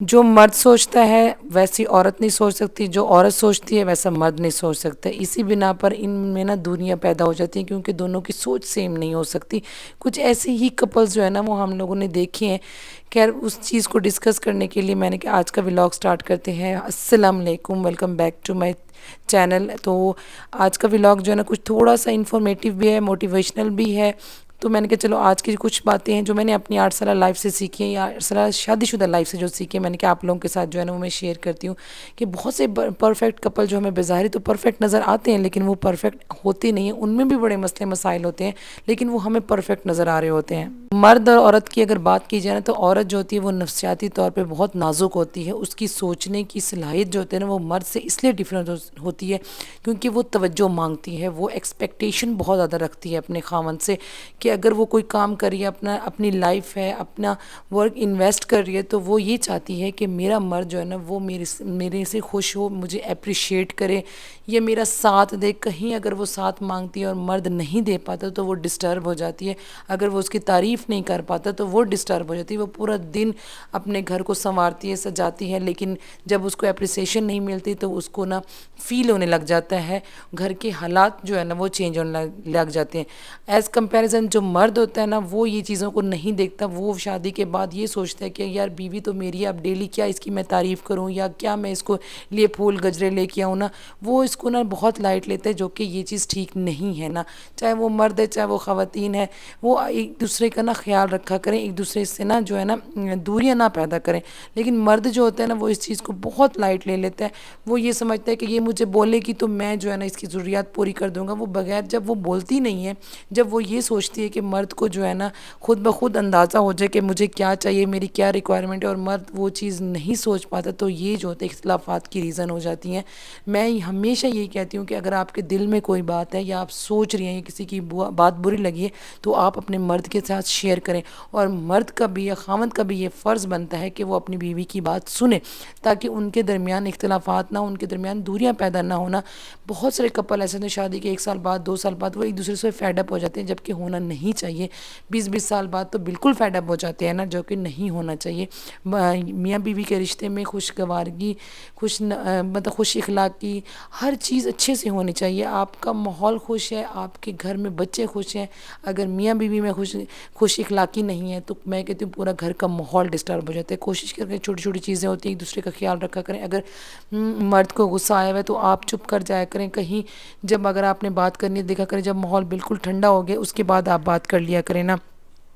جو مرد سوچتا ہے ویسی عورت نہیں سوچ سکتی، جو عورت سوچتی ہے ویسا مرد نہیں سوچ سکتا، اسی بنا پر ان میں نا دوریاں پیدا ہو جاتی ہیں، کیونکہ دونوں کی سوچ سیم نہیں ہو سکتی۔ کچھ ایسی ہی کپلز جو ہے نا وہ ہم لوگوں نے دیکھے ہیں۔ خیر اس چیز کو ڈسکس کرنے کے لیے میں نے کہ آج کا ولاگ سٹارٹ کرتے ہیں۔ السلام علیکم، welcome back to my channel. تو آج کا ولاگ جو ہے نا کچھ تھوڑا سا انفارمیٹیو بھی ہے، موٹیویشنل بھی ہے۔ تو میں نے کہا چلو آج کی کچھ باتیں ہیں جو میں نے اپنی 8 سالہ لائف سے سیکھی ہیں، یا 8 سالہ شادی شدہ لائف سے جو سیکھی ہیں، میں نے کہا آپ لوگوں کے ساتھ جو ہے نا وہ میں شیئر کرتی ہوں کہ بہت سے پرفیکٹ کپل جو ہمیں بظاہر تو پرفیکٹ نظر آتے ہیں، لیکن وہ پرفیکٹ ہوتے نہیں ہیں، ان میں بھی بڑے مسئلے مسائل ہوتے ہیں، لیکن وہ ہمیں پرفیکٹ نظر آ رہے ہوتے ہیں۔ مرد اور عورت کی اگر بات کی جائے نا، تو عورت جو ہوتی ہے وہ نفسیاتی طور پہ بہت نازک ہوتی ہے، اس کی سوچنے کی صلاحیت جو ہوتی ہے نا وہ مرد سے اس لیے ڈیفرنٹ ہوتی ہے کیونکہ وہ توجہ مانگتی ہے، وہ ایکسپیکٹیشن بہت زیادہ رکھتی ہے اپنے خاوند سے، کہ اگر وہ کوئی کام کر رہی ہے، اپنی لائف ہے، اپنا ورک انویسٹ کر رہی ہے، تو وہ یہ چاہتی ہے کہ میرا مرد جو ہے نا وہ میرے سے خوش ہو، مجھے اپریشیٹ کرے، یا میرا ساتھ دے۔ کہیں اگر وہ ساتھ مانگتی ہے اور مرد نہیں دے پاتا تو وہ ڈسٹرب ہو جاتی ہے، اگر وہ اس کی تعریف نہیں کر پاتا تو وہ ڈسٹرب ہو جاتی ہے، وہ پورا دن اپنے گھر کو سنوارتی ہے، سجاتی ہے، لیکن جب اس کو اپریسیشن نہیں ملتی تو اس کو نا فیل ہونے لگ جاتا ہے، گھر کے حالات جو ہے نا وہ چینج ہونے لگ جاتے ہیں۔ ایز کمپیریزن جو مرد ہوتا ہے نا وہ یہ چیزوں کو نہیں دیکھتا، وہ شادی کے بعد یہ سوچتا ہے کہ یار بیوی تو میری ہے، اب ڈیلی کیا اس کی میں تعریف کروں، یا کیا میں اس کو لیے پھول گجرے لے کے آؤں نا، وہ اس کو نا بہت لائٹ لیتے ہیں، جو کہ یہ چیز ٹھیک نہیں ہے نا۔ چاہے وہ مرد ہے چاہے وہ خواتین ہے، وہ ایک دوسرے کا نا خیال رکھا کریں، ایک دوسرے سے نا جو ہے نا دوریاں نہ پیدا کریں، لیکن مرد جو ہوتا ہے نا وہ اس چیز کو بہت لائٹ لے لیتا ہے، وہ یہ سمجھتا ہے کہ یہ مجھے بولے گی تو میں جو ہے نا اس کی ضروریات پوری کر دوں گا، وہ بغیر جب وہ بولتی نہیں ہے، جب وہ یہ سوچتی ہے کہ مرد کو جو ہے نا خود بخود اندازہ ہو جائے کہ مجھے کیا چاہیے، میری کیا ریکوائرمنٹ ہے، اور مرد وہ چیز نہیں سوچ پاتا، تو یہ جو ہوتے اختلافات کی ریزن ہو جاتی ہیں۔ میں ہمیشہ یہی کہتی ہوں کہ اگر آپ کے دل میں کوئی بات ہے، یا آپ سوچ رہی ہیں یا کسی کی بات بری لگی ہے، تو آپ اپنے مرد کے ساتھ شیئر کریں، اور مرد کا بھی یا خاوند کا بھی یہ فرض بنتا ہے کہ وہ اپنی بیوی کی بات سنیں، تاکہ ان کے درمیان اختلافات نہ ہوں، ان کے درمیان دوریاں پیدا نہ ہونا۔ بہت سارے کپل ایسے ہیں شادی کے 1 سال بعد 2 سال بعد وہ ایک دوسرے سے فیڈ اپ ہو جاتے ہیں، جبکہ ہونا نہیں چاہیے۔ 20 سال بعد تو بالکل فیڈ اپ ہو جاتے ہیں نا، جو کہ نہیں ہونا چاہیے۔ میاں بیوی کے رشتے میں خوشگوارگی، مطلب خوش اخلاقی، ہر چیز اچھے سے ہونی چاہیے۔ آپ کا ماحول خوش ہے، آپ کے گھر میں بچے خوش ہیں، اگر میاں بیوی میں خوش اخلاقی نہیں ہے تو میں کہتی ہوں پورا گھر کا ماحول ڈسٹرب ہو جاتا ہے۔ کوشش کریں، چھوٹی چھوٹی چیزیں ہوتی ہیں ایک دوسرے کا خیال رکھا کریں۔ اگر مرد کو غصہ آیا ہوا ہے تو آپ چپ کر جایا کریں، کہیں جب اگر آپ نے بات کرنی ہے دیکھا کریں، جب ماحول بالکل ٹھنڈا ہو گیا اس کے بعد آپ بات کر لیا کریں نا۔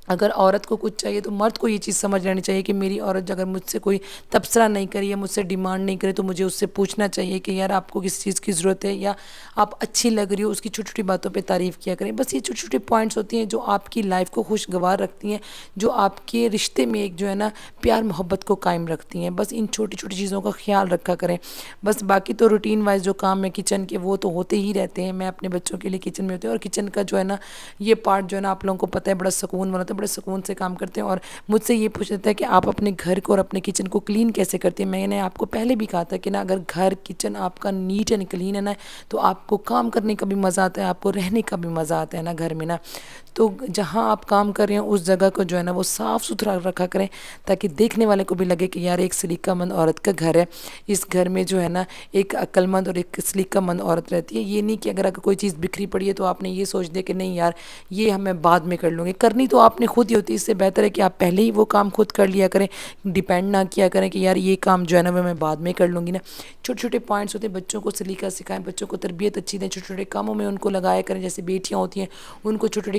اگر عورت کو کچھ چاہیے تو مرد کو یہ چیز سمجھ لینی چاہیے کہ میری عورت اگر مجھ سے کوئی تبصرہ نہیں کرے یا مجھ سے ڈیمانڈ نہیں کرے تو مجھے اس سے پوچھنا چاہیے کہ یار آپ کو کس چیز کی ضرورت ہے، یا آپ اچھی لگ رہی ہو، اس کی چھوٹی چھوٹی باتوں پہ تعریف کیا کریں۔ بس یہ چھوٹی چھوٹی پوائنٹس ہوتی ہیں جو آپ کی لائف کو خوشگوار رکھتی ہیں، جو آپ کے رشتے میں ایک جو ہے نا پیار محبت کو قائم رکھتی ہیں۔ بس ان چھوٹی چھوٹی چیزوں کا خیال رکھا کریں۔ بس باقی تو روٹین وائز جو کام ہے کچن کے وہ تو ہوتے ہی رہتے ہیں، میں اپنے بچوں کے لیے کچن میں ہوتی ہوں، اور کچن کا جو ہے نا یہ پارٹ جو ہے نا آپ لوگوں کو پتہ ہے بڑا سکون والا ہوتا ہے، بڑے سکون سے کام کرتے ہیں۔ اور مجھ سے یہ پوچھ لیتا ہے کہ آپ اپنے گھر کو اور اپنے کچن کو کلین کیسے کرتے ہیں۔ میں نے آپ کو پہلے بھی کہا تھا کہ نا اگر گھر کچن آپ کا نیٹ اینڈ کلین ہے نا تو آپ کو کام کرنے کا بھی مزہ آتا ہے، آپ کو رہنے کا بھی مزہ آتا ہے نا گھر میں نا۔ تو جہاں آپ کام کر رہے ہیں اس جگہ کو جو ہے نا وہ صاف ستھرا رکھا کریں، تاکہ دیکھنے والے کو بھی لگے کہ یار ایک سلیقہ مند عورت کا گھر ہے، اس گھر میں جو ہے نا ایک عقل مند اور ایک سلیقہ مند عورت رہتی ہے۔ یہ نہیں کہ اگر کوئی چیز بکھری پڑی ہے تو آپ نے یہ سوچ دیا کہ نہیں یار یہ ہمیں بعد میں کر لوں گی، کرنی تو آپ نے خود ہی ہوتی ہے۔ اس سے بہتر ہے کہ آپ پہلے ہی وہ کام خود کر لیا کریں، ڈیپینڈ نہ کیا کریں کہ یار یہ کام جو ہے نا وہ میں بعد میں کر لوں گی نا۔ چھوٹے چھوٹے پوائنٹس ہوتے ہیں، بچوں کو سلیقہ سکھائیں، بچوں کو تربیت اچھی دیں، چھوٹے چھوٹے کاموں میں ان کو لگایا کریں، جیسے بیٹیاں ہوتی ہیں ان کو چھوٹے چھوٹے